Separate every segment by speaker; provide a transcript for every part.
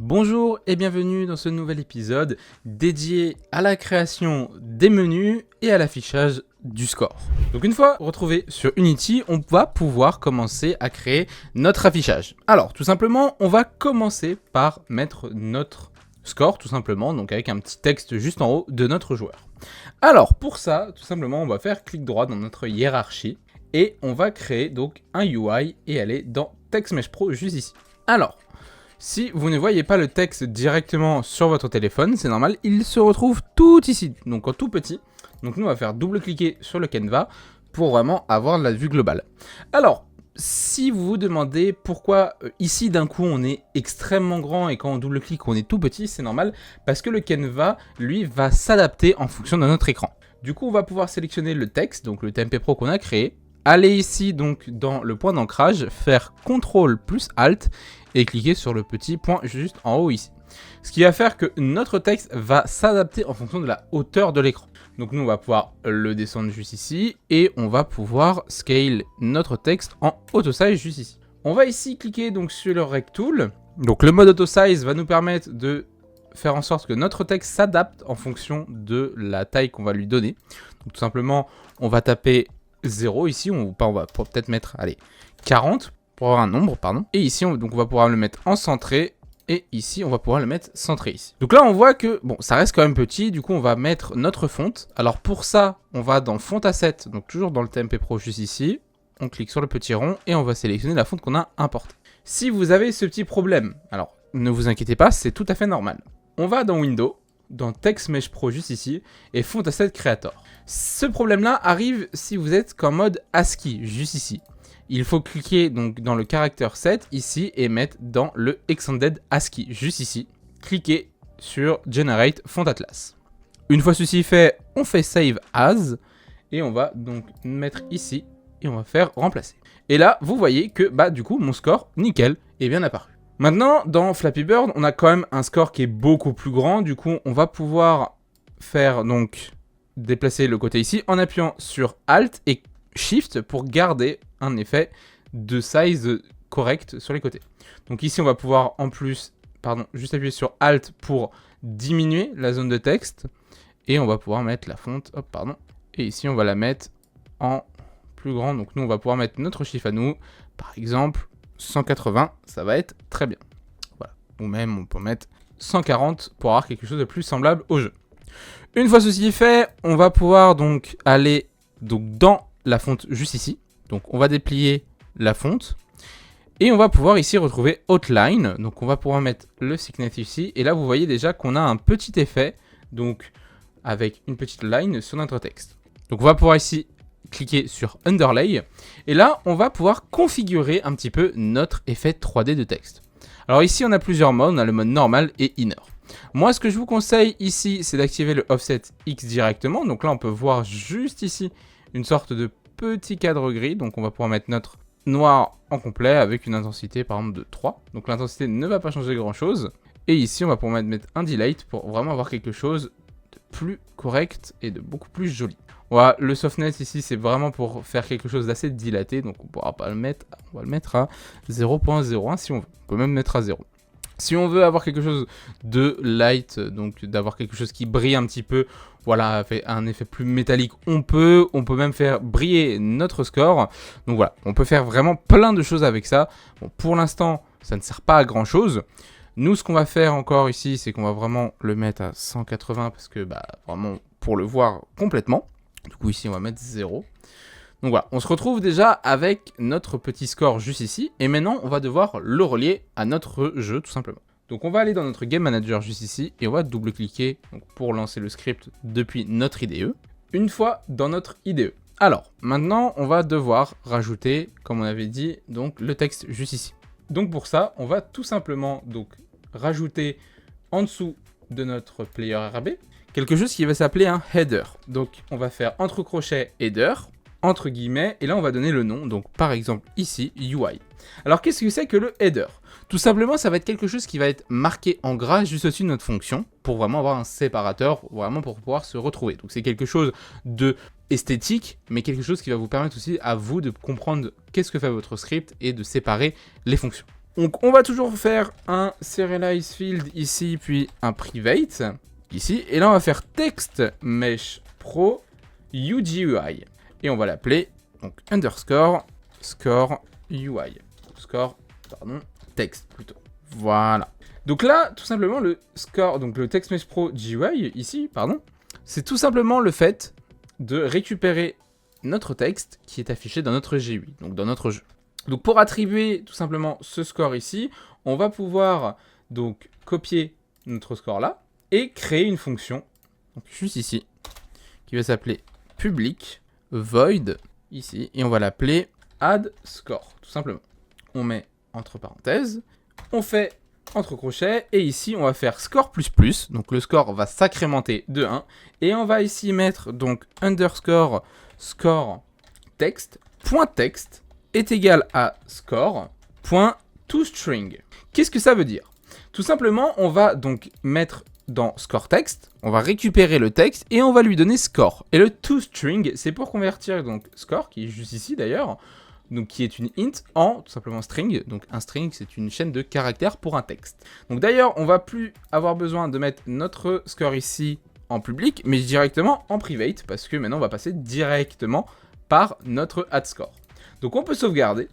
Speaker 1: Bonjour et bienvenue dans ce nouvel épisode dédié à la création des menus et à l'affichage du score. Donc une fois retrouvé sur Unity, on va pouvoir commencer à créer notre affichage. Alors tout simplement, on va commencer par mettre notre score tout simplement, donc avec un petit texte juste en haut de notre joueur. Alors pour ça, tout simplement, on va faire clic droit dans notre hiérarchie et on va créer donc un UI et aller dans TextMesh Pro juste ici. Alors, si vous ne voyez pas le texte directement sur votre téléphone, c'est normal, il se retrouve tout ici, donc en tout petit. Donc nous on va faire double-cliquer sur le canevas pour vraiment avoir la vue globale. Alors, si vous vous demandez pourquoi ici d'un coup on est extrêmement grand et quand on double-clique on est tout petit, c'est normal, parce que le canevas, lui, va s'adapter en fonction de notre écran. Du coup, on va pouvoir sélectionner le texte, donc le TMP Pro qu'on a créé, aller ici donc dans le point d'ancrage, faire CTRL plus ALT et cliquer sur le petit point juste en haut ici. Ce qui va faire que notre texte va s'adapter en fonction de la hauteur de l'écran. Donc nous on va pouvoir le descendre juste ici et on va pouvoir scale notre texte en auto size juste ici. On va ici cliquer donc sur le Rect Tool. Donc le mode auto size va nous permettre de faire en sorte que notre texte s'adapte en fonction de la taille qu'on va lui donner. Donc tout simplement on va taper 0 ici, on va peut-être mettre allez, 40 pour avoir un nombre, pardon. Et ici, on va pouvoir le mettre en centré. Et ici, on va pouvoir le mettre centré ici. Donc là, on voit que, bon, ça reste quand même petit. Du coup, on va mettre notre fonte. Alors pour ça, on va dans Font Asset, donc toujours dans le TMP Pro juste ici. On clique sur le petit rond et on va sélectionner la fonte qu'on a importée. Si vous avez ce petit problème, alors ne vous inquiétez pas, c'est tout à fait normal. On va dans Windows, dans TextMesh Pro juste ici, et Font Asset Creator. Ce problème-là arrive si vous êtes qu'en mode ASCII, juste ici. Il faut cliquer donc dans le caractère set ici et mettre dans le Extended ASCII, juste ici. Cliquez sur Generate Font Atlas. Une fois ceci fait, on fait Save As et on va donc mettre ici et on va faire remplacer. Et là, vous voyez que bah du coup, mon score, nickel, est bien apparu. Maintenant, dans Flappy Bird, on a quand même un score qui est beaucoup plus grand. Du coup, on va pouvoir faire donc déplacer le côté ici en appuyant sur Alt et Shift pour garder un effet de size correct sur les côtés. Donc ici, on va pouvoir en plus, juste appuyer sur Alt pour diminuer la zone de texte. Et on va pouvoir mettre la fonte, et ici, on va la mettre en plus grand. Donc nous, on va pouvoir mettre notre chiffre à nous, par exemple 180, ça va être très bien. Voilà. Ou même, on peut mettre 140 pour avoir quelque chose de plus semblable au jeu. Une fois ceci fait, on va pouvoir donc aller dans la fonte juste ici. Donc on va déplier la fonte et on va pouvoir ici retrouver Outline. Donc on va pouvoir mettre le thickness ici et là vous voyez déjà qu'on a un petit effet donc avec une petite line sur notre texte. Donc on va pouvoir ici cliquer sur Underlay et là on va pouvoir configurer un petit peu notre effet 3D de texte. Alors ici on a plusieurs modes, on a le mode normal et inner. Moi ce que je vous conseille ici c'est d'activer le offset X directement. Donc là on peut voir juste ici une sorte de petit cadre gris, donc on va pouvoir mettre notre noir en complet avec une intensité par exemple de 3. Donc l'intensité ne va pas changer grand chose. Et ici on va pouvoir mettre un delete pour vraiment avoir quelque chose de plus correct et de beaucoup plus joli. Voilà, le softness ici c'est vraiment pour faire quelque chose d'assez dilaté, donc on pourra pas le mettre, on va le mettre à 0.01 si on veut. On peut même mettre à 0. Si on veut avoir quelque chose de light, donc d'avoir quelque chose qui brille un petit peu, voilà, fait un effet plus métallique, on peut même faire briller notre score. Donc voilà, on peut faire vraiment plein de choses avec ça. Bon, pour l'instant, ça ne sert pas à grand chose. Nous, ce qu'on va faire encore ici, c'est qu'on va vraiment le mettre à 180 parce que, bah, vraiment, pour le voir complètement. Du coup, ici, on va mettre 0. Donc voilà, on se retrouve déjà avec notre petit score juste ici. Et maintenant, on va devoir le relier à notre jeu, tout simplement. Donc on va aller dans notre Game Manager juste ici. Et on va double-cliquer pour lancer le script depuis notre IDE. Une fois dans notre IDE. Alors, maintenant, on va devoir rajouter, comme on avait dit, donc le texte juste ici. Donc pour ça, on va tout simplement donc rajouter en dessous de notre player RAB quelque chose qui va s'appeler un header. Donc on va faire entre crochets header, entre guillemets, et là on va donner le nom, donc par exemple ici, UI. Alors qu'est-ce que c'est que le header? Tout simplement, ça va être quelque chose qui va être marqué en gras juste au-dessus de notre fonction, pour vraiment avoir un séparateur, vraiment pour pouvoir se retrouver. Donc c'est quelque chose de esthétique, mais quelque chose qui va vous permettre aussi à vous de comprendre qu'est-ce que fait votre script et de séparer les fonctions. Donc on va toujours faire un serialize field ici, puis un private ici. Et là on va faire text mesh pro UGUI. Et on va l'appeler donc underscore score UI. Score, pardon, text plutôt. Voilà. Donc là, tout simplement, le score, donc le text mesh pro GUI ici, pardon, c'est tout simplement le fait de récupérer notre texte qui est affiché dans notre GUI, donc dans notre jeu. Donc pour attribuer tout simplement ce score ici, on va pouvoir donc copier notre score là et créer une fonction, donc juste ici, qui va s'appeler public void ici, et on va l'appeler add score, tout simplement. On met entre parenthèses, on fait entre crochets, et ici on va faire score plus plus, donc le score va s'incrémenter de 1, et on va ici mettre donc underscore score text, point text est égal à score, point toString. Qu'est-ce que ça veut dire? Tout simplement, on va donc mettre dans score text, on va récupérer le texte et on va lui donner score. Et le toString, c'est pour convertir donc score, qui est juste ici d'ailleurs, donc qui est une int en tout simplement string. Donc un string, c'est une chaîne de caractères pour un texte. Donc d'ailleurs, on va plus avoir besoin de mettre notre score ici en public, mais directement en private, parce que maintenant on va passer directement par notre add score. Donc on peut sauvegarder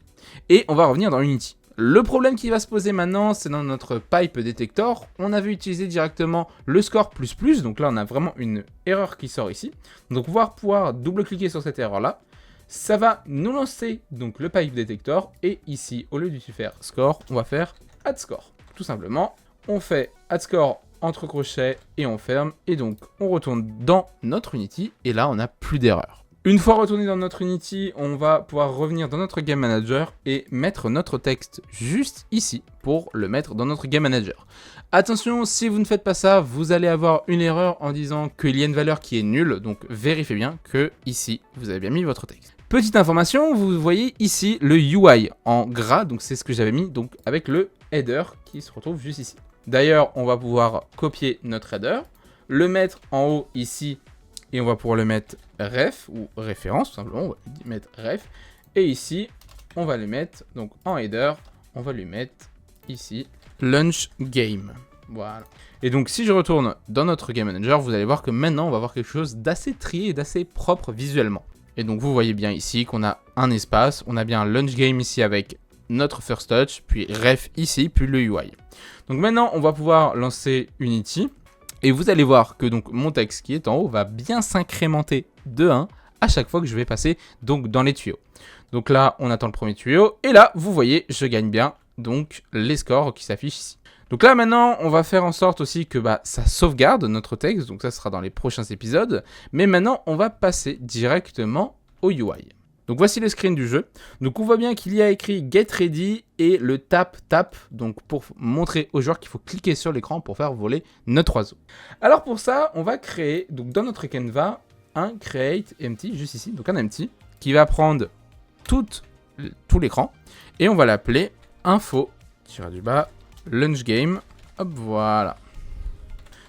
Speaker 1: et on va revenir dans Unity. Le problème qui va se poser maintenant, c'est dans notre pipe detector. On avait utilisé directement le score plus plus, donc là on a vraiment une erreur qui sort ici. Donc on va pouvoir double-cliquer sur cette erreur-là. Ça va nous lancer donc le pipe detector et ici, au lieu de faire score, on va faire add score. Tout simplement, on fait add score entre crochets et on ferme. Et donc on retourne dans notre Unity et là on n'a plus d'erreur. Une fois retourné dans notre Unity, on va pouvoir revenir dans notre Game Manager et mettre notre texte juste ici pour le mettre dans notre Game Manager. Attention, si vous ne faites pas ça, vous allez avoir une erreur en disant qu'il y a une valeur qui est nulle, donc vérifiez bien que ici, vous avez bien mis votre texte. Petite information, vous voyez ici le UI en gras, donc c'est ce que j'avais mis donc avec le header qui se retrouve juste ici. D'ailleurs, on va pouvoir copier notre header, le mettre en haut ici, et on va pouvoir le mettre ref ou référence, tout simplement, on va mettre ref. Et ici, on va le mettre donc en header, on va lui mettre ici launch game. Voilà. Et donc si je retourne dans notre game manager, vous allez voir que maintenant on va avoir quelque chose d'assez trié et d'assez propre visuellement. Et donc vous voyez bien ici qu'on a un espace, on a bien launch game ici avec notre first touch, puis ref ici, puis le UI. Donc maintenant on va pouvoir lancer Unity. Et vous allez voir que donc mon texte qui est en haut va bien s'incrémenter de 1 à chaque fois que je vais passer donc dans les tuyaux. Donc là, on attend le premier tuyau. Et là, vous voyez, je gagne bien donc les scores qui s'affichent ici. Donc là, maintenant, on va faire en sorte aussi que ça sauvegarde notre texte. Donc ça sera dans les prochains épisodes. Mais maintenant, on va passer directement au UI. Donc voici le screen du jeu. Donc on voit bien qu'il y a écrit Get Ready et le tap donc pour montrer aux joueurs qu'il faut cliquer sur l'écran pour faire voler notre oiseau. Alors pour ça, on va créer donc dans notre Canva un create empty juste ici, donc un empty qui va prendre tout l'écran et on va l'appeler info-du-bas launch game. Hop, voilà.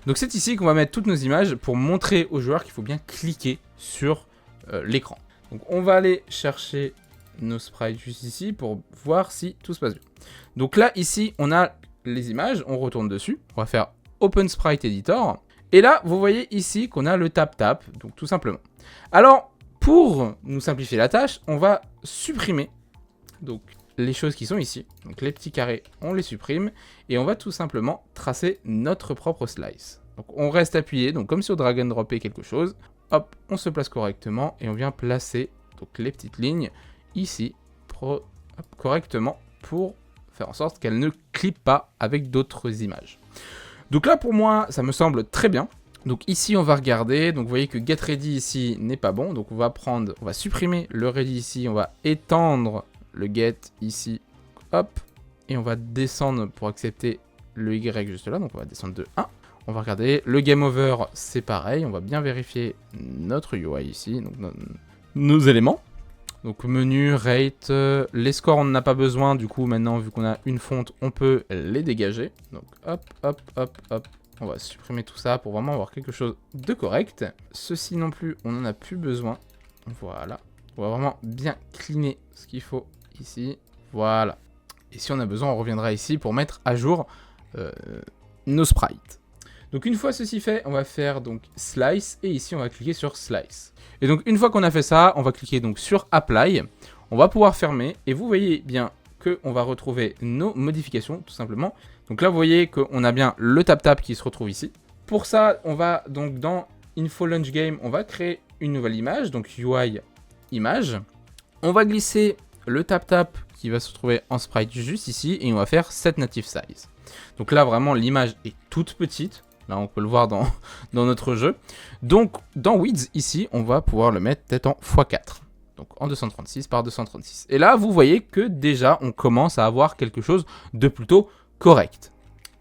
Speaker 1: Donc c'est ici qu'on va mettre toutes nos images pour montrer aux joueurs qu'il faut bien cliquer sur l'écran. Donc on va aller chercher nos sprites juste ici pour voir si tout se passe bien. Donc là, ici, on a les images, on retourne dessus. On va faire Open Sprite Editor. Et là, vous voyez ici qu'on a le tap, donc tout simplement. Alors, pour nous simplifier la tâche, on va supprimer donc, les choses qui sont ici. Donc les petits carrés, on les supprime. Et on va tout simplement tracer notre propre slice. Donc on reste appuyé, donc comme si on drag and dropait quelque chose. Hop, on se place correctement et on vient placer donc, les petites lignes ici correctement pour faire en sorte qu'elles ne clipent pas avec d'autres images. Donc là pour moi ça me semble très bien. Donc ici on va regarder, donc vous voyez que get ready ici n'est pas bon, donc on va supprimer le ready ici, on va étendre le get ici, hop, et on va descendre pour accepter le y juste là, donc on va descendre de 1. On va regarder, le game over c'est pareil, on va bien vérifier notre UI ici, donc nos éléments. Donc menu, rate, les scores on n'en a pas besoin, du coup maintenant vu qu'on a une fonte on peut les dégager. Donc hop, on va supprimer tout ça pour vraiment avoir quelque chose de correct. Ceci non plus on n'en a plus besoin, voilà. On va vraiment bien cleaner ce qu'il faut ici, voilà. Et si on a besoin, on reviendra ici pour mettre à jour nos sprites. Donc une fois ceci fait, on va faire donc Slice et ici on va cliquer sur Slice. Et donc une fois qu'on a fait ça, on va cliquer donc sur Apply. On va pouvoir fermer et vous voyez bien qu'on va retrouver nos modifications tout simplement. Donc là vous voyez qu'on a bien le tap-tap qui se retrouve ici. Pour ça, on va donc dans Info Launch Game, on va créer une nouvelle image, donc UI image. On va glisser le tap-tap qui va se retrouver en sprite juste ici et on va faire Set Native Size. Donc là vraiment l'image est toute petite. Là, on peut le voir dans notre jeu. Donc, dans Width, ici, on va pouvoir le mettre peut-être en x4. Donc, en 236 par 236. Et là, vous voyez que déjà, on commence à avoir quelque chose de plutôt correct.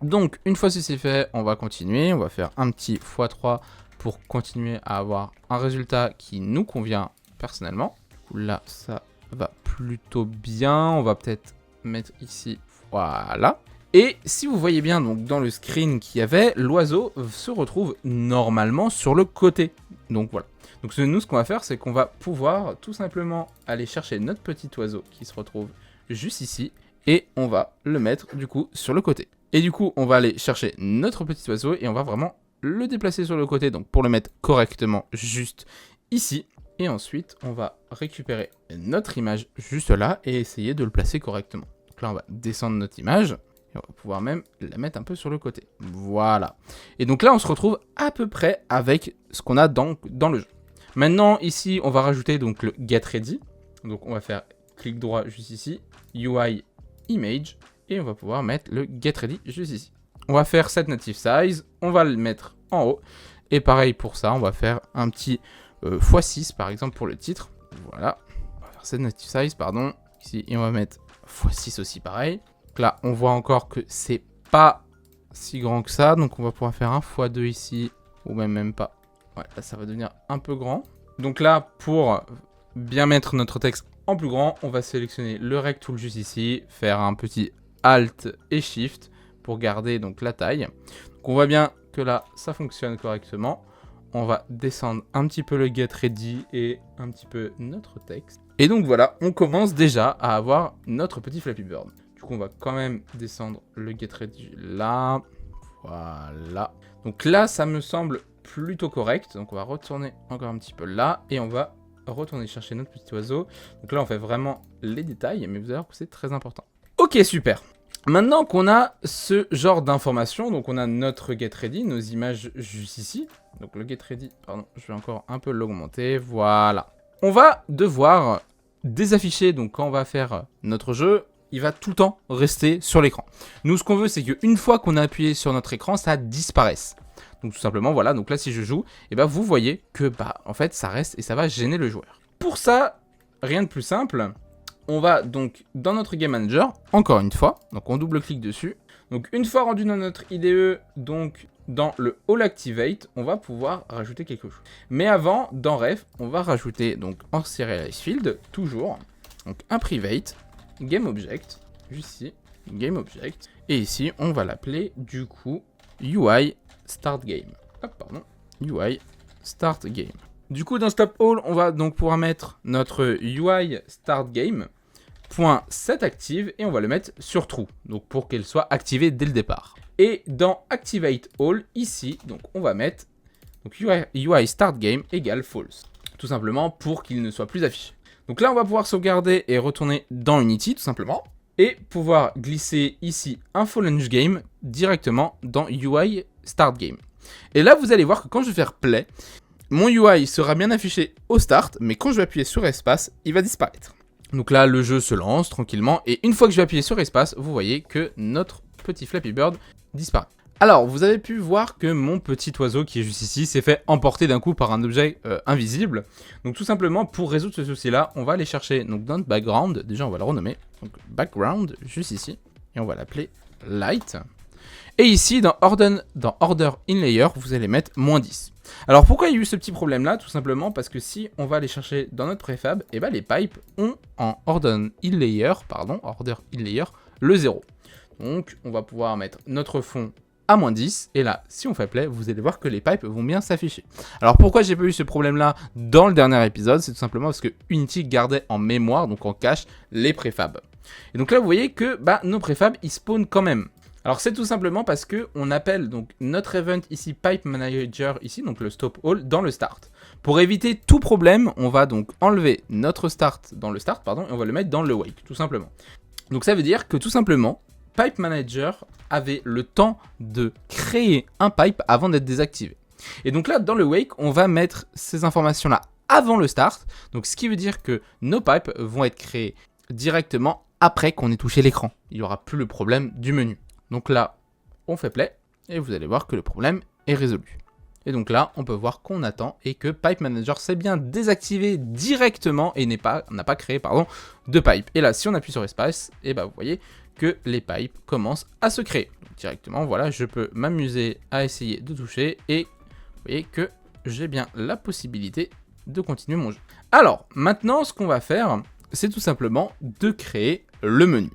Speaker 1: Donc, une fois ceci fait, on va continuer. On va faire un petit x3 pour continuer à avoir un résultat qui nous convient personnellement. Là, ça va plutôt bien. On va peut-être mettre ici, voilà. Et si vous voyez bien donc dans le screen qu'il y avait, l'oiseau se retrouve normalement sur le côté. Donc voilà. Donc nous ce qu'on va faire c'est qu'on va pouvoir tout simplement aller chercher notre petit oiseau qui se retrouve juste ici. Et on va le mettre du coup sur le côté. Et du coup on va aller chercher notre petit oiseau et on va vraiment le déplacer sur le côté. Donc pour le mettre correctement juste ici. Et ensuite on va récupérer notre image juste là et essayer de le placer correctement. Donc là on va descendre notre image. Et on va pouvoir même la mettre un peu sur le côté. Voilà. Et donc là, on se retrouve à peu près avec ce qu'on a dans le jeu. Maintenant, ici, on va rajouter donc le getReady. Donc on va faire clic droit juste ici, UI Image, et on va pouvoir mettre le getReady juste ici. On va faire Set Native Size, on va le mettre en haut. Et pareil pour ça, on va faire un petit x6 par exemple pour le titre. Voilà. On va faire Set Native Size, pardon. Ici, et on va mettre x6 aussi pareil. Donc là, on voit encore que c'est pas si grand que ça. Donc on va pouvoir faire un x2 ici, ou même pas. Ouais, là, ça va devenir un peu grand. Donc là, pour bien mettre notre texte en plus grand, on va sélectionner le Rect Tool juste ici, faire un petit Alt et Shift pour garder donc la taille. Donc on voit bien que là, ça fonctionne correctement. On va descendre un petit peu le getReady et un petit peu notre texte. Et donc voilà, on commence déjà à avoir notre petit Flappy Bird. Du coup, on va quand même descendre le getReady là. Voilà. Donc là, ça me semble plutôt correct. Donc on va retourner encore un petit peu là. Et on va retourner chercher notre petit oiseau. Donc là, on fait vraiment les détails. Mais vous allez voir que c'est très important. Ok, super. Maintenant qu'on a ce genre d'informations, donc on a notre getReady, nos images juste ici. Donc le getReady, pardon, je vais encore un peu l'augmenter. Voilà. On va devoir désafficher, donc quand on va faire notre jeu, il va tout le temps rester sur l'écran. Nous, ce qu'on veut, c'est qu'une fois qu'on a appuyé sur notre écran, ça disparaisse. Donc tout simplement, voilà. Donc là, si je joue, et ben vous voyez que en fait, ça reste et ça va gêner le joueur. Pour ça, rien de plus simple. On va donc dans notre Game Manager, encore une fois. Donc on double-clique dessus. Donc une fois rendu dans notre IDE, donc dans le All Activate, on va pouvoir rajouter quelque chose. Mais avant, dans Ref, on va rajouter donc en Serialize Field, toujours, donc un Private. Game Object, juste ici, Game Object, et ici on va l'appeler du coup UI Start Game. Hop, pardon, UI Start Game. Du coup dans Stop All, on va donc pouvoir mettre notre UI Start Game .setActive et on va le mettre sur True, donc pour qu'elle soit activée dès le départ. Et dans Activate All, ici, donc on va mettre donc UI Start Game égale False, tout simplement pour qu'il ne soit plus affiché. Donc là, on va pouvoir sauvegarder et retourner dans Unity, tout simplement. Et pouvoir glisser ici Info Launch Game directement dans UI Start Game. Et là, vous allez voir que quand je vais faire Play, mon UI sera bien affiché au start, mais quand je vais appuyer sur Espace, il va disparaître. Donc là, le jeu se lance tranquillement. Et une fois que je vais appuyer sur Espace, vous voyez que notre petit Flappy Bird disparaît. Alors, vous avez pu voir que mon petit oiseau qui est juste ici s'est fait emporter d'un coup par un objet invisible. Donc tout simplement, pour résoudre ce souci-là, on va aller chercher donc, dans notre background. Déjà, on va le renommer. Donc background, juste ici. Et on va l'appeler light. Et ici, dans Order in Layer, vous allez mettre -10. Alors pourquoi il y a eu ce petit problème-là? Tout simplement parce que si on va aller chercher dans notre préfab, et ben les pipes ont en Order in Layer, le 0. Donc on va pouvoir mettre notre fond à -10, et là, si on fait play, vous allez voir que les pipes vont bien s'afficher. Alors pourquoi j'ai pas eu ce problème-là dans le dernier épisode? C'est tout simplement parce que Unity gardait en mémoire, donc en cache, les préfabs. Et donc là, vous voyez que nos préfabs, ils spawnent quand même. Alors c'est tout simplement parce que on appelle donc notre event ici Pipe Manager ici, donc le stop all, dans le start. Pour éviter tout problème, on va donc enlever notre start dans le start, pardon, et on va le mettre dans le wake, tout simplement. Donc ça veut dire que tout simplement, Pipe Manager avait le temps de créer un pipe avant d'être désactivé. Et donc là, dans le wake, on va mettre ces informations-là avant le start, donc ce qui veut dire que nos pipes vont être créés directement après qu'on ait touché l'écran. Il n'y aura plus le problème du menu. Donc là, on fait play et vous allez voir que le problème est résolu. Et donc là, on peut voir qu'on attend et que Pipe Manager s'est bien désactivé directement et n'a pas créé de pipe. Et là, si on appuie sur espace, et vous voyez que les pipes commencent à se créer. Donc directement, voilà, je peux m'amuser à essayer de toucher et vous voyez que j'ai bien la possibilité de continuer mon jeu. Alors, maintenant, ce qu'on va faire, c'est tout simplement de créer le menu.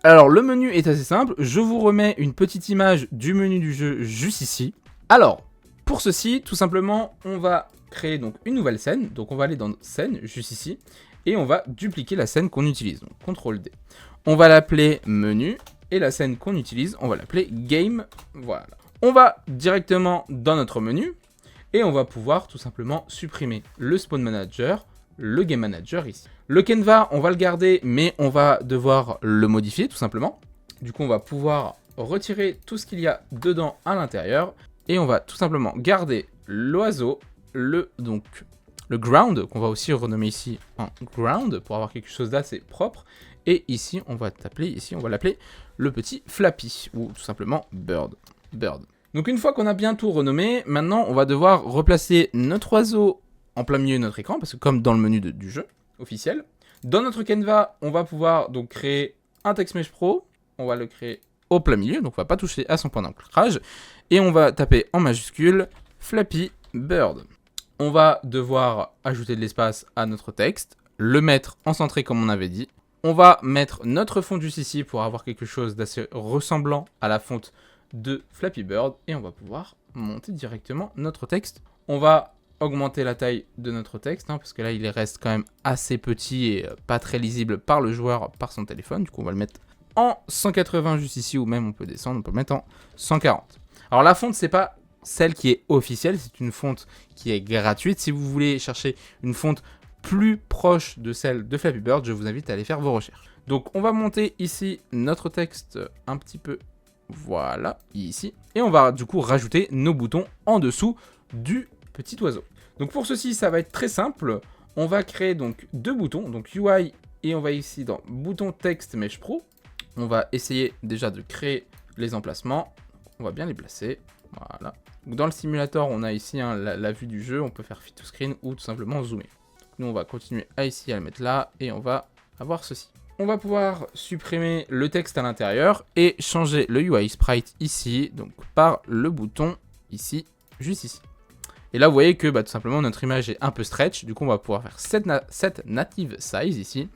Speaker 1: Alors le menu est assez simple, je vous remets une petite image du menu du jeu juste ici. Alors, pour ceci, tout simplement, on va créer donc une nouvelle scène. Donc on va aller dans scène, juste ici, et on va dupliquer la scène qu'on utilise. Donc CTRL D. On va l'appeler menu, et la scène qu'on utilise, on va l'appeler game. Voilà. On va directement dans notre menu, et on va pouvoir tout simplement supprimer le spawn manager, le game manager ici. Le canevas, on va le garder, mais on va devoir le modifier tout simplement. Du coup, on va pouvoir retirer tout ce qu'il y a dedans à l'intérieur. Et on va tout simplement garder l'oiseau, le ground, qu'on va aussi renommer ici en ground, pour avoir quelque chose d'assez propre. Et ici, on va l'appeler le petit flappy, ou tout simplement bird. Donc une fois qu'on a bien tout renommé, maintenant, on va devoir replacer notre oiseau en plein milieu de notre écran, parce que comme dans le menu du jeu officiel, dans notre canevas, on va pouvoir donc créer un TextMesh Pro, on va le créer au plein milieu, donc on va pas toucher à son point d'ancrage, et on va taper en majuscule Flappy Bird. On va devoir ajouter de l'espace à notre texte, le mettre en centré comme on avait dit, on va mettre notre font juste ici pour avoir quelque chose d'assez ressemblant à la fonte de Flappy Bird, et on va pouvoir monter directement notre texte. On va augmenter la taille de notre texte, parce que là il reste quand même assez petit et pas très lisible par le joueur par son téléphone. Du coup on va le mettre en 180 juste ici, ou même on peut descendre, on peut le mettre en 140. Alors la fonte c'est pas celle qui est officielle, c'est une fonte qui est gratuite. Si vous voulez chercher une fonte plus proche de celle de Flappy Bird, je vous invite à aller faire vos recherches. Donc on va monter ici notre texte un petit peu, voilà, ici, et on va du coup rajouter nos boutons en dessous du petit oiseau. Donc pour ceci, ça va être très simple. On va créer donc deux boutons, donc UI, et on va ici dans bouton texte Mesh Pro. On va essayer déjà de créer les emplacements. On va bien les placer. Voilà. Donc dans le simulator, on a ici la vue du jeu. On peut faire fit to screen ou tout simplement zoomer. Donc nous, on va continuer à ici à le mettre là et on va avoir ceci. On va pouvoir supprimer le texte à l'intérieur et changer le UI sprite ici, donc par le bouton ici, juste ici. Et là, vous voyez que tout simplement notre image est un peu stretch. Du coup, on va pouvoir faire set native size ici.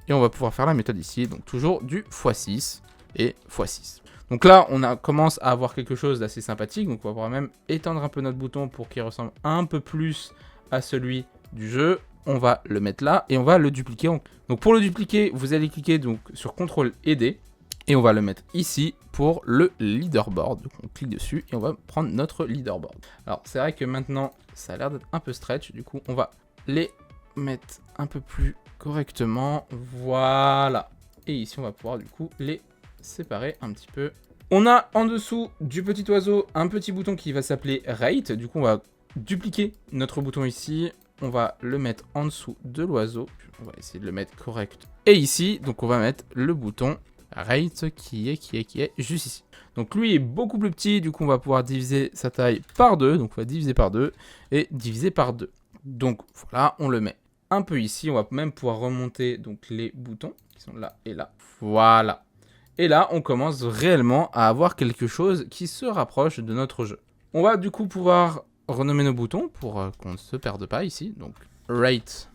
Speaker 1: Et on va pouvoir faire la méthode ici. Donc toujours du x6 et x6. Donc là, on commence à avoir quelque chose d'assez sympathique. Donc on va pouvoir même étendre un peu notre bouton pour qu'il ressemble un peu plus à celui du jeu. On va le mettre là et on va le dupliquer. Donc pour le dupliquer, vous allez cliquer donc sur CTRL et D. Et on va le mettre ici pour le leaderboard. Donc on clique dessus et on va prendre notre leaderboard. Alors c'est vrai que maintenant ça a l'air d'être un peu stretch. Du coup on va les mettre un peu plus correctement. Voilà. Et ici on va pouvoir du coup les séparer un petit peu. On a en dessous du petit oiseau un petit bouton qui va s'appeler rate. Du coup on va dupliquer notre bouton ici. On va le mettre en dessous de l'oiseau. On va essayer de le mettre correct. Et ici donc on va mettre le bouton rate qui est juste ici. Donc lui est beaucoup plus petit, du coup on va pouvoir diviser sa taille par 2, donc on va diviser par 2 et diviser par 2. Donc voilà, on le met un peu ici, on va même pouvoir remonter donc les boutons qui sont là et là. Voilà. Et là on commence réellement à avoir quelque chose qui se rapproche de notre jeu. On va du coup pouvoir renommer nos boutons pour qu'on ne se perde pas ici. Donc rate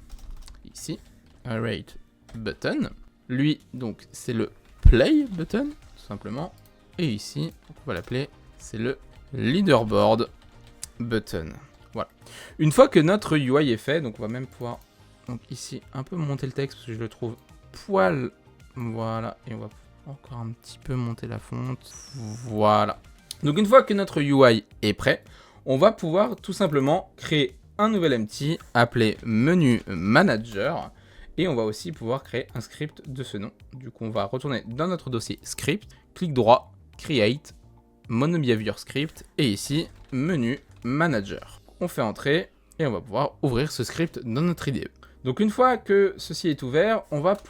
Speaker 1: ici, rate button. Lui donc c'est le play button, tout simplement. Et ici, on va l'appeler, c'est le leaderboard button. Voilà. Une fois que notre UI est fait, donc on va même pouvoir, donc ici, un peu monter le texte parce que je le trouve poil Voilà, et on va encore un petit peu monter la fonte. Voilà. Donc une fois que notre UI est prêt, on va pouvoir tout simplement créer un nouvel empty appelé menu manager. Et on va aussi pouvoir créer un script de ce nom. Du coup, on va retourner dans notre dossier script, clic droit, create, monobehavior script, et ici, menu manager. On fait entrer et on va pouvoir ouvrir ce script dans notre IDE. Donc une fois que ceci est ouvert, on va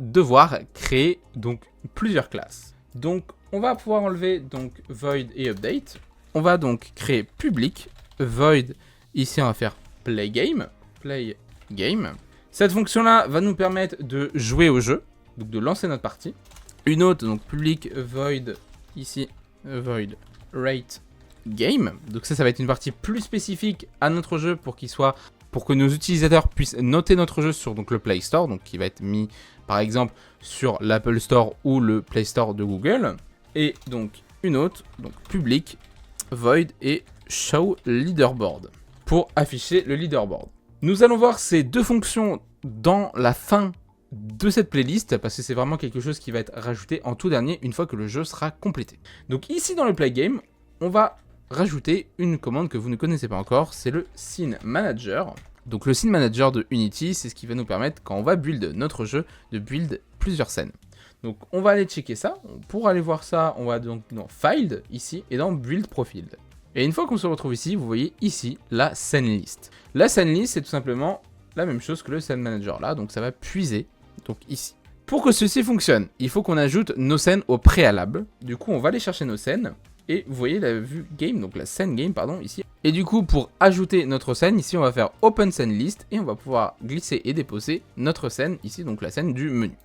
Speaker 1: devoir créer donc plusieurs classes. Donc on va pouvoir enlever donc void et update. On va donc créer public void. Ici on va faire play game. Cette fonction-là va nous permettre de jouer au jeu, donc de lancer notre partie. Une autre, donc public void, ici, void rate game. Donc ça va être une partie plus spécifique à notre jeu pour que nos utilisateurs puissent noter notre jeu sur donc, le Play Store, donc qui va être mis par exemple sur l'Apple Store ou le Play Store de Google. Et donc une autre, donc public void et show leaderboard pour afficher le leaderboard. Nous allons voir ces deux fonctions dans la fin de cette playlist parce que c'est vraiment quelque chose qui va être rajouté en tout dernier une fois que le jeu sera complété. Donc ici dans le play game, on va rajouter une commande que vous ne connaissez pas encore, c'est le scene manager. Donc le scene manager de Unity, c'est ce qui va nous permettre quand on va build notre jeu de build plusieurs scènes. Donc on va aller checker ça. Pour aller voir ça, on va donc dans File ici et dans Build Profile. Et une fois qu'on se retrouve ici, vous voyez ici la scène list. La scène list, c'est tout simplement la même chose que le scene manager là, donc ça va puiser donc ici. Pour que ceci fonctionne, il faut qu'on ajoute nos scènes au préalable. Du coup, on va aller chercher nos scènes et vous voyez la vue game, donc la scène game pardon ici. Et du coup, pour ajouter notre scène ici, on va faire open scene list et on va pouvoir glisser et déposer notre scène ici, donc la scène du menu.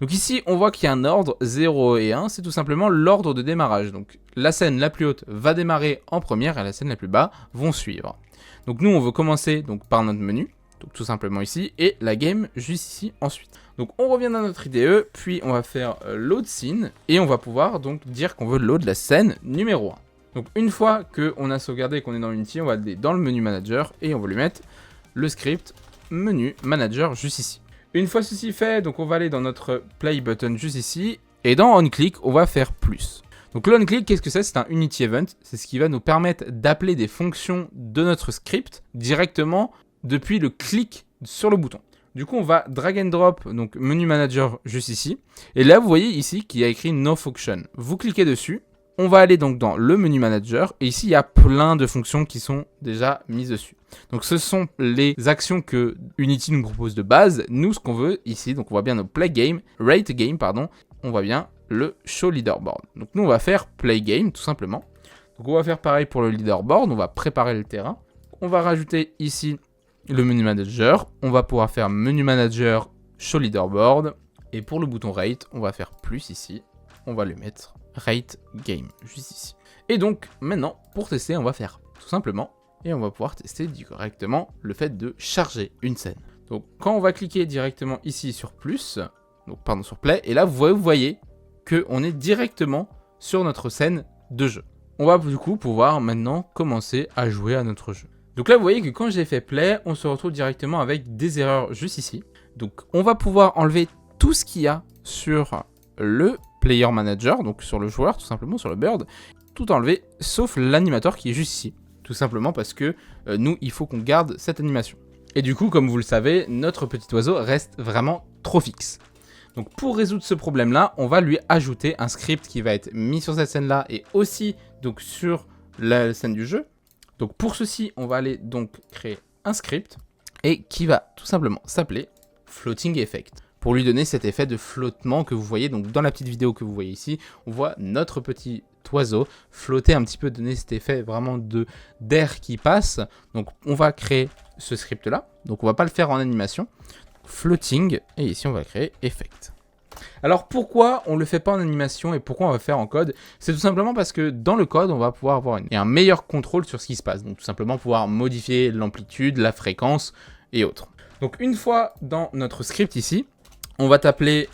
Speaker 1: Donc ici, on voit qu'il y a un ordre 0 et 1, c'est tout simplement l'ordre de démarrage. Donc la scène la plus haute va démarrer en première et la scène la plus bas vont suivre. Donc nous, on veut commencer donc, par notre menu, donc tout simplement ici, et la game juste ici ensuite. Donc on revient dans notre IDE, puis on va faire load scene, et on va pouvoir donc dire qu'on veut load la scène numéro 1. Donc une fois qu'on a sauvegardé et qu'on est dans Unity, on va aller dans le menu manager, et on va lui mettre le script menu manager juste ici. Une fois ceci fait, donc on va aller dans notre play button juste ici, et dans onClick, on va faire plus. Donc le onClick, qu'est-ce que c'est? C'est un Unity Event, c'est ce qui va nous permettre d'appeler des fonctions de notre script directement depuis le clic sur le bouton. Du coup, on va drag and drop, donc menu manager juste ici, et là vous voyez ici qu'il y a écrit no function. Vous cliquez dessus, on va aller donc dans le menu manager, et ici il y a plein de fonctions qui sont déjà mises dessus. Donc ce sont les actions que Unity nous propose de base. Nous, ce qu'on veut ici, donc on voit bien nos play game, rate game, pardon, on voit bien le show leaderboard. Donc nous, on va faire play game tout simplement. Donc on va faire pareil pour le leaderboard, on va préparer le terrain. On va rajouter ici le menu manager, on va pouvoir faire menu manager, show leaderboard. Et pour le bouton rate, on va faire plus ici, on va le mettre rate game, juste ici. Et donc maintenant, pour tester, on va faire tout simplement. Et on va pouvoir tester directement le fait de charger une scène. Donc quand on va cliquer directement ici sur plus, donc pardon sur play, et là vous voyez qu'on est directement sur notre scène de jeu. On va du coup pouvoir maintenant commencer à jouer à notre jeu. Donc là vous voyez que quand j'ai fait play, on se retrouve directement avec des erreurs juste ici. Donc on va pouvoir enlever tout ce qu'il y a sur le player manager, donc sur le joueur tout simplement, sur le bird, tout enlever sauf l'animateur qui est juste ici. Tout simplement parce que nous, il faut qu'on garde cette animation. Et du coup, comme vous le savez, notre petit oiseau reste vraiment trop fixe. Donc pour résoudre ce problème-là, on va lui ajouter un script qui va être mis sur cette scène-là et aussi donc, sur la scène du jeu. Donc pour ceci, on va aller donc créer un script et qui va tout simplement s'appeler Floating Effect. Pour lui donner cet effet de flottement que vous voyez, donc dans la petite vidéo que vous voyez ici, on voit notre petit oiseau flotter un petit peu, donner cet effet vraiment d'air qui passe. Donc on va créer ce script là, donc on va pas le faire en animation, floating, et ici on va créer effect. Alors pourquoi on le fait pas en animation et pourquoi on va faire en code? C'est tout simplement parce que dans le code on va pouvoir avoir un meilleur contrôle sur ce qui se passe, donc tout simplement pouvoir modifier l'amplitude, la fréquence et autres. Donc une fois dans notre script ici, on va appeler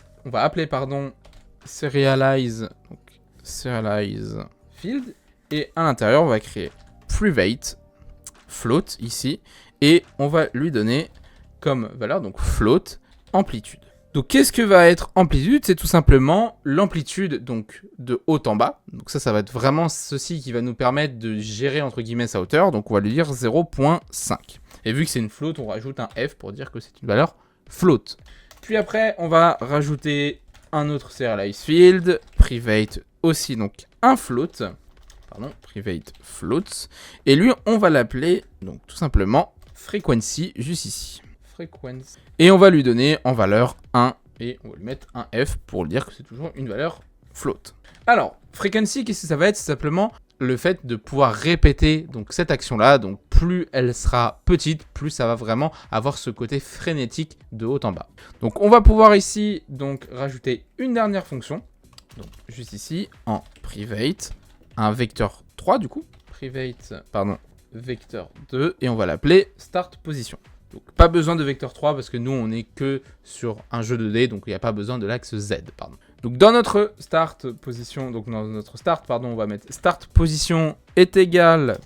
Speaker 1: serialize field, et à l'intérieur on va créer private float ici, et on va lui donner comme valeur donc float, amplitude. Donc qu'est-ce que va être amplitude? C'est tout simplement l'amplitude donc de haut en bas. Donc ça va être vraiment ceci qui va nous permettre de gérer entre guillemets sa hauteur. Donc on va lui dire 0.5. Et vu que c'est une float, on rajoute un F pour dire que c'est une valeur float. Puis après, on va rajouter un autre serialize field, private aussi donc un float. Pardon, private floats. Et lui, on va l'appeler donc tout simplement frequency juste ici. Frequency. Et on va lui donner en valeur 1 et on va lui mettre un F pour dire que c'est toujours une valeur float. Alors, frequency, qu'est-ce que ça va être? C'est simplement le fait de pouvoir répéter donc cette action-là. Donc plus elle sera petite, plus ça va vraiment avoir ce côté frénétique de haut en bas. Donc on va pouvoir ici donc rajouter une dernière fonction. Donc juste ici en private, un vecteur 3 du coup. Private, pardon, vecteur 2 et on va l'appeler start position. Donc pas besoin de vecteur 3 parce que nous on est que sur un jeu 2D, donc il n'y a pas besoin de l'axe Z, pardon. Donc dans notre start position, on va mettre start position est égal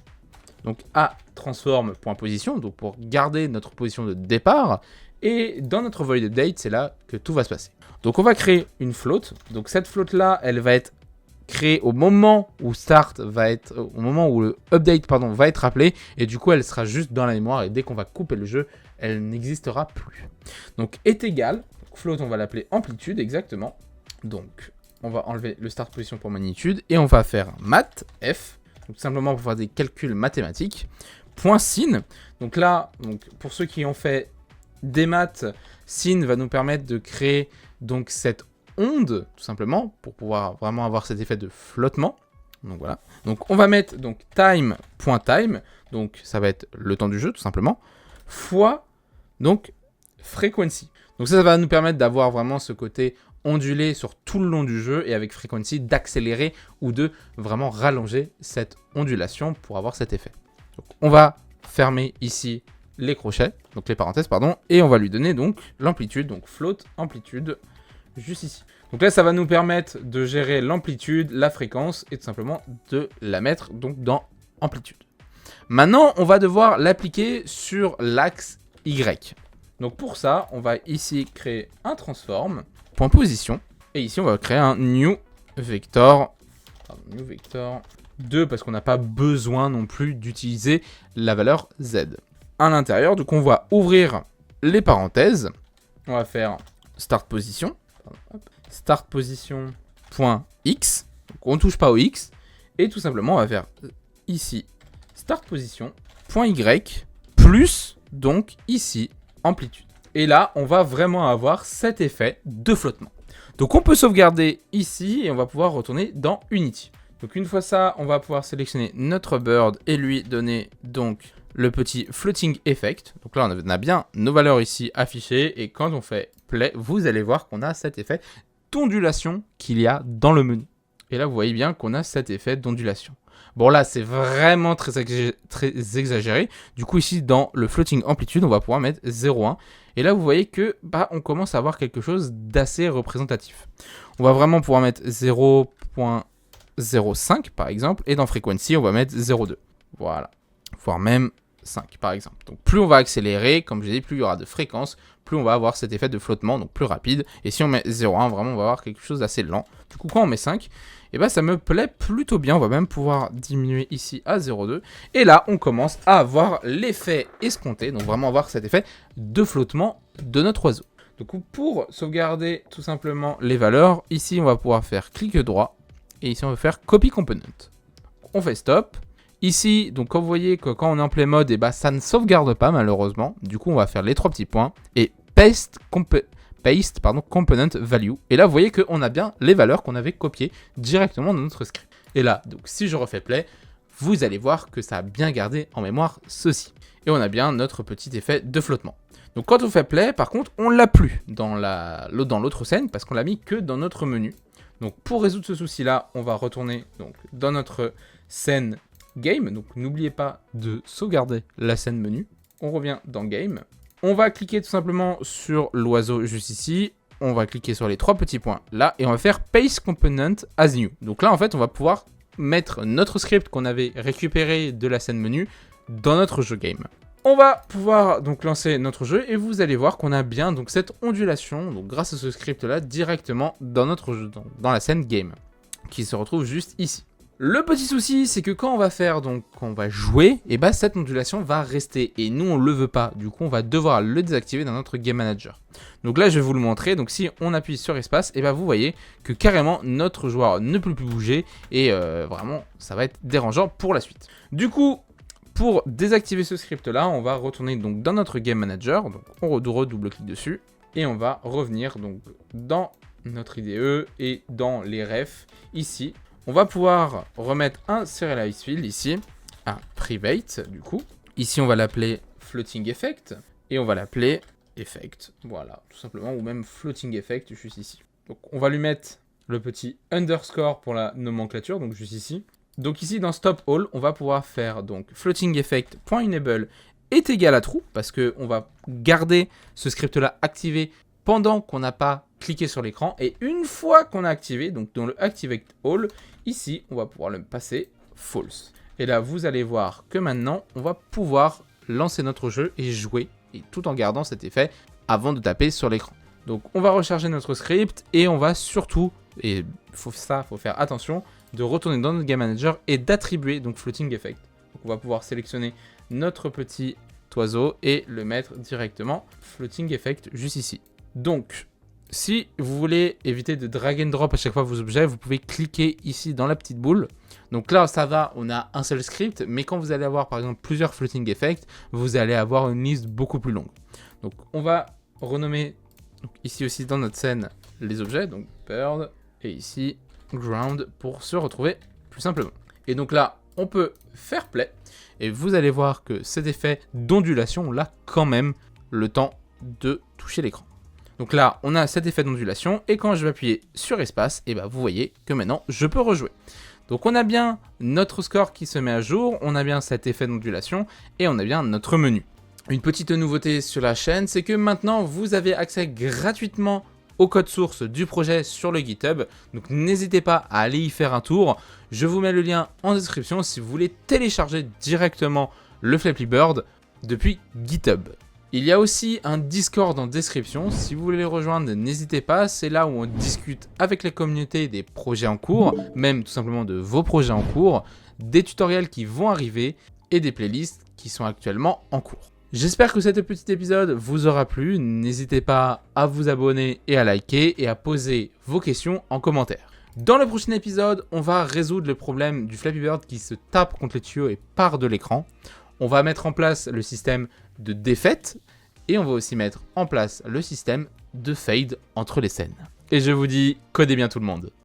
Speaker 1: donc à transform.position, donc pour garder notre position de départ. Et dans notre void update, c'est là que tout va se passer. Donc on va créer une float. Donc cette float là, elle va être créée au moment où le update va être appelé, et du coup elle sera juste dans la mémoire, et dès qu'on va couper le jeu, elle n'existera plus. Donc est égal, float on va l'appeler amplitude exactement. Donc on va enlever le start position pour magnitude et on va faire mat f, donc simplement pour faire des calculs mathématiques, point sin. Donc là, pour ceux qui ont fait des maths, sin va nous permettre de créer donc cette onde, tout simplement, pour pouvoir vraiment avoir cet effet de flottement. Donc voilà. Donc on va mettre donc time.time, donc ça va être le temps du jeu tout simplement, fois donc frequency. Donc ça va nous permettre d'avoir vraiment ce côté ondulé sur tout le long du jeu, et avec frequency d'accélérer ou de vraiment rallonger cette ondulation pour avoir cet effet. Donc on va fermer ici les crochets, donc les parenthèses pardon, et on va lui donner donc l'amplitude, donc float amplitude juste ici. Donc là ça va nous permettre de gérer l'amplitude, la fréquence et tout simplement de la mettre donc dans amplitude. Maintenant on va devoir l'appliquer sur l'axe Y. Donc pour ça on va ici créer un transform, point position, et ici on va créer un new vector 2 parce qu'on n'a pas besoin non plus d'utiliser la valeur Z. À l'intérieur, donc on va ouvrir les parenthèses, on va faire start position, point x, donc on ne touche pas au x, et tout simplement on va faire ici start position point y plus donc ici amplitude. Et là on va vraiment avoir cet effet de flottement. Donc on peut sauvegarder ici et on va pouvoir retourner dans Unity. Donc une fois ça, on va pouvoir sélectionner notre bird et lui donner donc le petit floating effect. Donc là on a bien nos valeurs ici affichées, et quand on fait play, vous allez voir qu'on a cet effet d'ondulation qu'il y a dans le menu. Et là vous voyez bien qu'on a cet effet d'ondulation. Bon là c'est vraiment très exagéré. Du coup ici dans le floating amplitude on va pouvoir mettre 0,1. Et là vous voyez que on commence à avoir quelque chose d'assez représentatif. On va vraiment pouvoir mettre 0.05 par exemple. Et dans frequency on va mettre 0,2. Voilà. Voire même 5 par exemple. Donc plus on va accélérer, comme je l'ai dit, plus il y aura de fréquence, plus on va avoir cet effet de flottement, donc plus rapide. Et si on met 0,1, vraiment on va avoir quelque chose d'assez lent. Du coup quand on met 5, ça me plaît plutôt bien. On va même pouvoir diminuer ici à 0,2. Et là on commence à avoir l'effet escompté, donc vraiment avoir cet effet de flottement de notre oiseau. Donc pour sauvegarder tout simplement les valeurs, ici on va pouvoir faire clic droit, et ici on va faire copy component. On fait stop. Ici, donc quand vous voyez que quand on est en play mode, ça ne sauvegarde pas malheureusement. Du coup, on va faire les 3 petits points et paste component value. Et là, vous voyez qu'on a bien les valeurs qu'on avait copiées directement dans notre script. Et là, donc si je refais play, vous allez voir que ça a bien gardé en mémoire ceci. Et on a bien notre petit effet de flottement. Donc quand on fait play, par contre, on l'a plus dans l'autre scène parce qu'on l'a mis que dans notre menu. Donc pour résoudre ce souci-là, on va retourner donc dans notre scène Game, donc n'oubliez pas de sauvegarder la scène menu. On revient dans Game. On va cliquer tout simplement sur l'oiseau juste ici. On va cliquer sur les 3 petits points là et on va faire Paste Component as New. Donc là en fait on va pouvoir mettre notre script qu'on avait récupéré de la scène menu dans notre jeu Game. On va pouvoir donc lancer notre jeu et vous allez voir qu'on a bien donc cette ondulation, donc grâce à ce script là, directement dans notre jeu, dans la scène game, qui se retrouve juste ici. Le petit souci, c'est que quand on va faire, donc quand on va jouer, et bah cette ondulation va rester et nous on le veut pas. Du coup, on va devoir le désactiver dans notre game manager. Donc là, je vais vous le montrer. Donc si on appuie sur espace, et bah vous voyez que carrément notre joueur ne peut plus bouger et vraiment, ça va être dérangeant pour la suite. Du coup, pour désactiver ce script là, on va retourner donc dans notre game manager. Donc on redouble-clic dessus et on va revenir donc dans notre IDE et dans les refs ici. On va pouvoir remettre un serialize field ici, un private du coup. Ici, on va l'appeler floating effect et on va l'appeler effect. Voilà, tout simplement, ou même floating effect juste ici. Donc, on va lui mettre le petit underscore pour la nomenclature, donc juste ici. Donc ici, dans stop all, on va pouvoir faire donc floating effect.enable est égal à true parce que on va garder ce script-là activé pendant qu'on n'a pas cliqué sur l'écran. Et une fois qu'on a activé, donc dans le activate all, ici, on va pouvoir le passer false. Et là, vous allez voir que maintenant, on va pouvoir lancer notre jeu et jouer, et tout en gardant cet effet avant de taper sur l'écran. Donc, on va recharger notre script et on va surtout, et faut faire attention, de retourner dans notre game manager et d'attribuer donc floating effect. Donc, on va pouvoir sélectionner notre petit oiseau et le mettre directement floating effect juste ici. Donc, si vous voulez éviter de drag and drop à chaque fois vos objets, vous pouvez cliquer ici dans la petite boule. Donc là, ça va, on a un seul script, mais quand vous allez avoir par exemple plusieurs floating effects, vous allez avoir une liste beaucoup plus longue. Donc on va renommer donc, ici aussi dans notre scène les objets, donc bird, et ici ground pour se retrouver plus simplement. Et donc là, on peut faire play, et vous allez voir que cet effet d'ondulation, on l'a quand même le temps de toucher l'écran. Donc là, on a cet effet d'ondulation et quand je vais appuyer sur espace, et bah vous voyez que maintenant, je peux rejouer. Donc on a bien notre score qui se met à jour, on a bien cet effet d'ondulation et on a bien notre menu. Une petite nouveauté sur la chaîne, c'est que maintenant, vous avez accès gratuitement au code source du projet sur le GitHub. Donc n'hésitez pas à aller y faire un tour. Je vous mets le lien en description si vous voulez télécharger directement le Flappy Bird depuis GitHub. Il y a aussi un Discord en description, si vous voulez les rejoindre, n'hésitez pas, c'est là où on discute avec les communautés des projets en cours, même tout simplement de vos projets en cours, des tutoriels qui vont arriver et des playlists qui sont actuellement en cours. J'espère que cet petit épisode vous aura plu, n'hésitez pas à vous abonner et à liker et à poser vos questions en commentaire. Dans le prochain épisode, on va résoudre le problème du Flappy Bird qui se tape contre les tuyaux et part de l'écran. On va mettre en place le système de défaite et on va aussi mettre en place le système de fade entre les scènes. Et je vous dis, codez bien tout le monde.